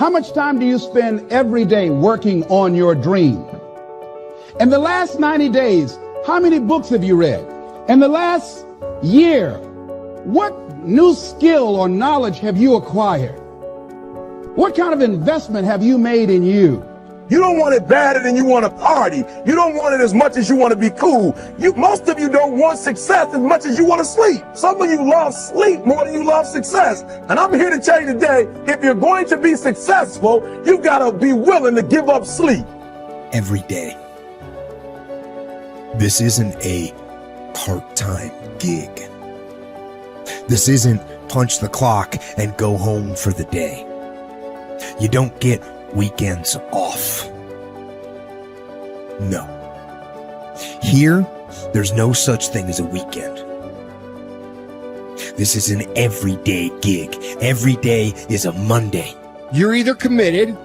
How much time do you spend every day working on your dream? In the last 90 days, how many books have you read? In the last year, what new skill or knowledge have you acquired? What kind of investment have you made in you? You don't want it badder than you want to party. You don't want it as much as you want to be cool. Most of you don't want success as much as you want to sleep. Some of you love sleep more than you love success. And I'm here to tell you today, if you're going to be successful, you've got to be willing to give up sleep. Every day. This isn't a part-time gig. This isn't punch the clock and go home for the day. You don't get weekends off. No. Here, there's no such thing as a weekend. This is an everyday gig. Every day is a Monday. You're either committed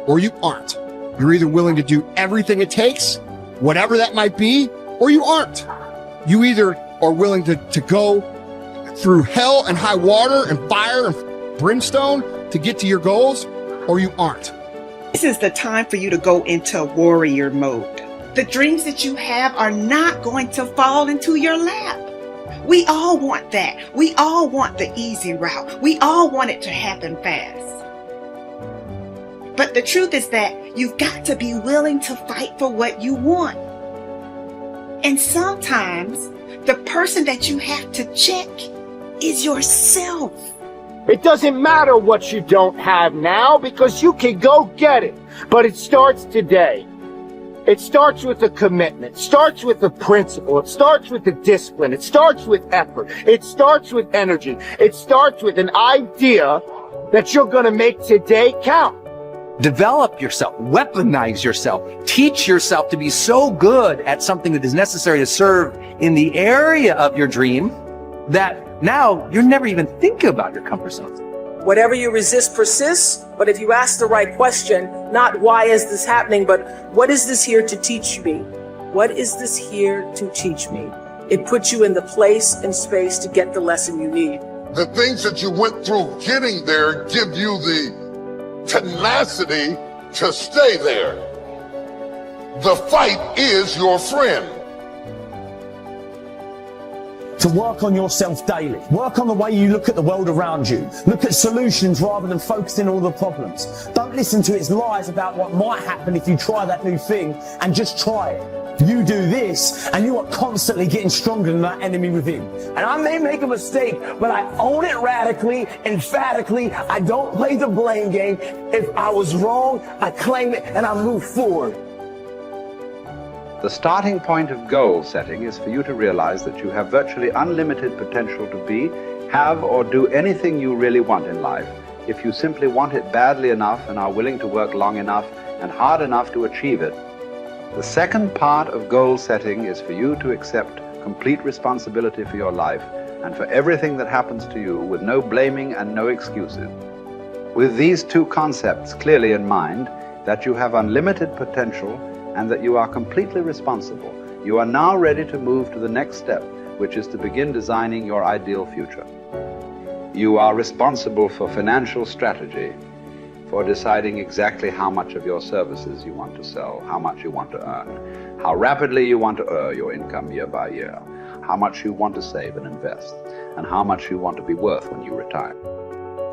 or you aren't. You're either willing to do everything it takes, whatever that might be, or you aren't. You either are willing to go through hell and high water and fire and brimstone to get to your goals, or you aren't. This is the time for you to go into warrior mode. The dreams that you have are not going to fall into your lap. We all want that. We all want the easy route. We all want it to happen fast. But the truth is that you've got to be willing to fight for what you want. And sometimes the person that you have to check is yourself. It doesn't matter what you don't have now because you can go get it. But it starts today. It starts with a commitment. It starts with a principle. It starts with a discipline. It starts with effort. It starts with energy. It starts with an idea that you're going to make today count. Develop yourself, weaponize yourself, teach yourself to be so good at something that is necessary to serve in the area of your dream that now you're never even thinking about your comfort zone. Whatever you resist persists, but if you ask the right question, not why is this happening, but what is this here to teach me? What is this here to teach me? It puts you in the place and space to get the lesson you need. The things that you went through getting there give you the tenacity to stay there. The fight is your friend. To work on yourself daily. Work on the way you look at the world around you. Look at solutions rather than focusing on all the problems. Don't listen to its lies about what might happen if you try that new thing, and just try it. You do this and you are constantly getting stronger than that enemy within. And I may make a mistake, but I own it radically, emphatically. I don't play the blame game. If I was wrong, I claim it and I move forward. The starting point of goal setting is for you to realize that you have virtually unlimited potential to be, have, or do anything you really want in life if you simply want it badly enough and are willing to work long enough and hard enough to achieve it. The second part of goal setting is for you to accept complete responsibility for your life and for everything that happens to you with no blaming and no excuses. With these two concepts clearly in mind, that you have unlimited potential and that you are completely responsible, you are now ready to move to the next step, which is to begin designing your ideal future. You are responsible for financial strategy, for deciding exactly how much of your services you want to sell, how much you want to earn, how rapidly you want to earn your income year by year, how much you want to save and invest, and how much you want to be worth when you retire.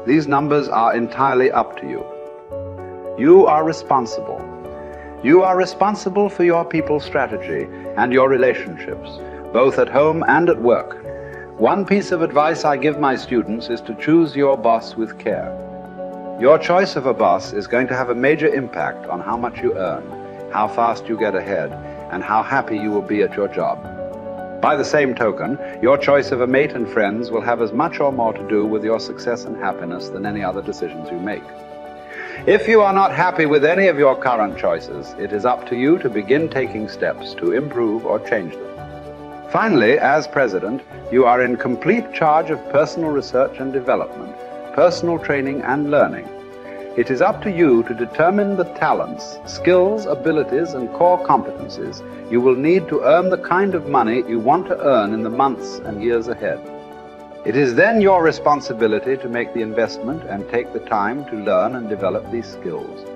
These numbers are entirely up to you. You are responsible. You are responsible for your people's strategy and your relationships, both at home and at work. One piece of advice I give my students is to choose your boss with care. Your choice of a boss is going to have a major impact on how much you earn, how fast you get ahead, and how happy you will be at your job. By the same token, your choice of a mate and friends will have as much or more to do with your success and happiness than any other decisions you make. If you are not happy with any of your current choices, it is up to you to begin taking steps to improve or change them. Finally, as president, you are in complete charge of personal research and development, personal training and learning. It is up to you to determine the talents, skills, abilities, and core competencies you will need to earn the kind of money you want to earn in the months and years ahead. It is then your responsibility to make the investment and take the time to learn and develop these skills.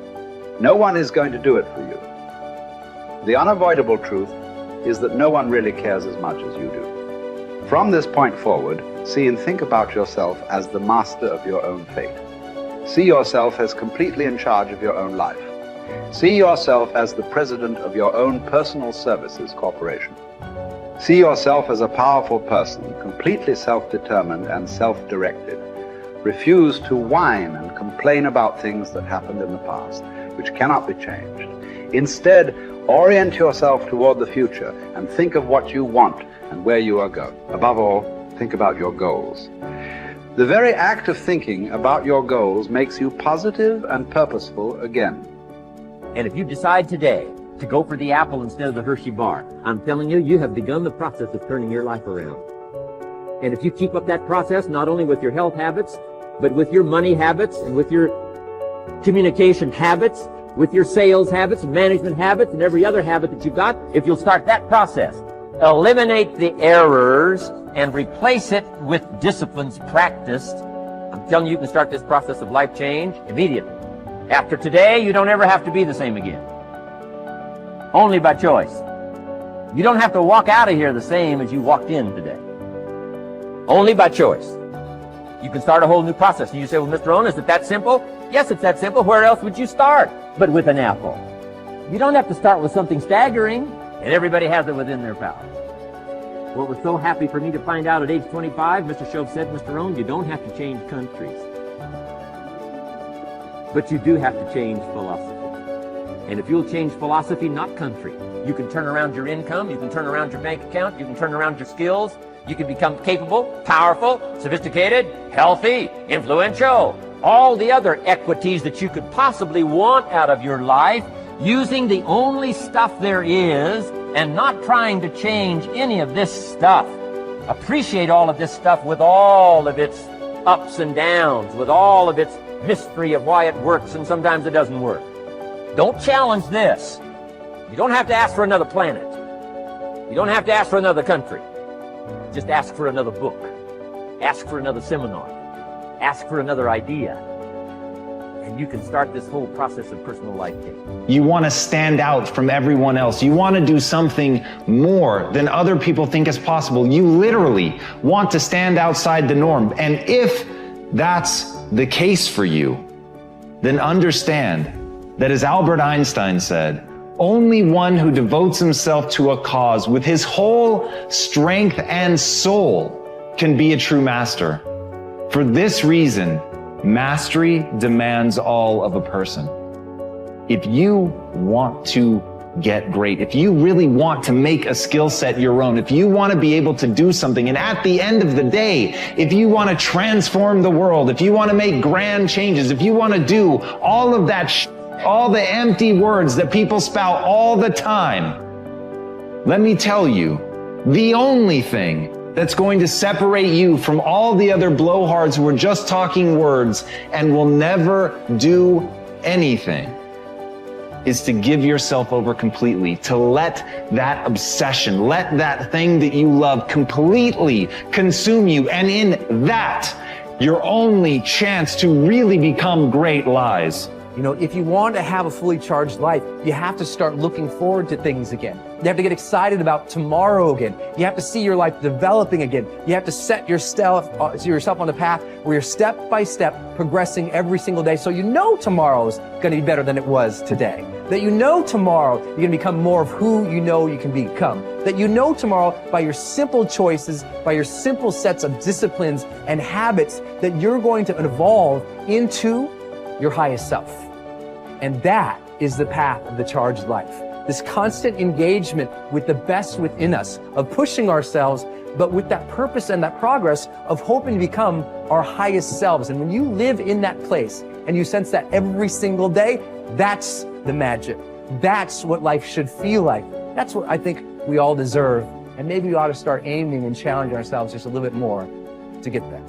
No one is going to do it for you. The unavoidable truth is that no one really cares as much as you do. From this point forward, see and think about yourself as the master of your own fate. See yourself as completely in charge of your own life. See yourself as the president of your own personal services corporation. See yourself as a powerful person, completely self-determined and self-directed. Refuse to whine and complain about things that happened in the past, which cannot be changed. Instead, orient yourself toward the future and think of what you want and where you are going. Above all, think about your goals. The very act of thinking about your goals makes you positive and purposeful again. And if you decide today to go for the apple instead of the Hershey bar, I'm telling you, you have begun the process of turning your life around. And if you keep up that process, not only with your health habits, but with your money habits and with your communication habits, with your sales habits, management habits, and every other habit that you've got, if you'll start that process, eliminate the errors and replace it with disciplines practiced, I'm telling you, you can start this process of life change immediately. After today, you don't ever have to be the same again. Only by choice. You don't have to walk out of here the same as you walked in today. Only by choice. You can start a whole new process. And you say, well, Mr. Owen, is it that simple? Yes, it's that simple. Where else would you start but with an apple? You don't have to start with something staggering, and everybody has it within their power. What was so happy for me to find out at age 25, Mr. Shove said, Mr. Owen, you don't have to change countries. But you do have to change philosophy. And if you'll change philosophy, not country, you can turn around your income, you can turn around your bank account, you can turn around your skills, you can become capable, powerful, sophisticated, healthy, influential, all the other equities that you could possibly want out of your life, using the only stuff there is and not trying to change any of this stuff. Appreciate all of this stuff with all of its ups and downs, with all of its mystery of why it works and sometimes it doesn't work. Don't challenge this. You don't have to ask for another planet. You don't have to ask for another country. Just ask for another book. Ask for another seminar. Ask for another idea. And you can start this whole process of personal life change. You want to stand out from everyone else. You want to do something more than other people think is possible. You literally want to stand outside the norm. And if that's the case for you, then understand that, as Albert Einstein said, only one who devotes himself to a cause with his whole strength and soul can be a true master. For this reason, mastery demands all of a person. If you want to get great, if you really want to make a skill set your own, if you want to be able to do something, and at the end of the day, if you want to transform the world, if you want to make grand changes, if you want to do all of that all the empty words that people spout all the time, let me tell you, the only thing that's going to separate you from all the other blowhards who are just talking words and will never do anything is to give yourself over completely, to let that obsession, let that thing that you love completely consume you. And in that, your only chance to really become great lies. You know, if you want to have a fully charged life, you have to start looking forward to things again. You have to get excited about tomorrow again. You have to see your life developing again. You have to set yourself on the path where you're step by step progressing every single day, so you know tomorrow's going to be better than it was today. That you know tomorrow you're going to become more of who you know you can become. That you know tomorrow by your simple choices, by your simple sets of disciplines and habits, that you're going to evolve into your highest self. And that is the path of the charged life. This constant engagement with the best within us, of pushing ourselves, but with that purpose and that progress of hoping to become our highest selves. And when you live in that place and you sense that every single day, that's the magic. That's what life should feel like. That's what I think we all deserve. And maybe we ought to start aiming and challenging ourselves just a little bit more to get there.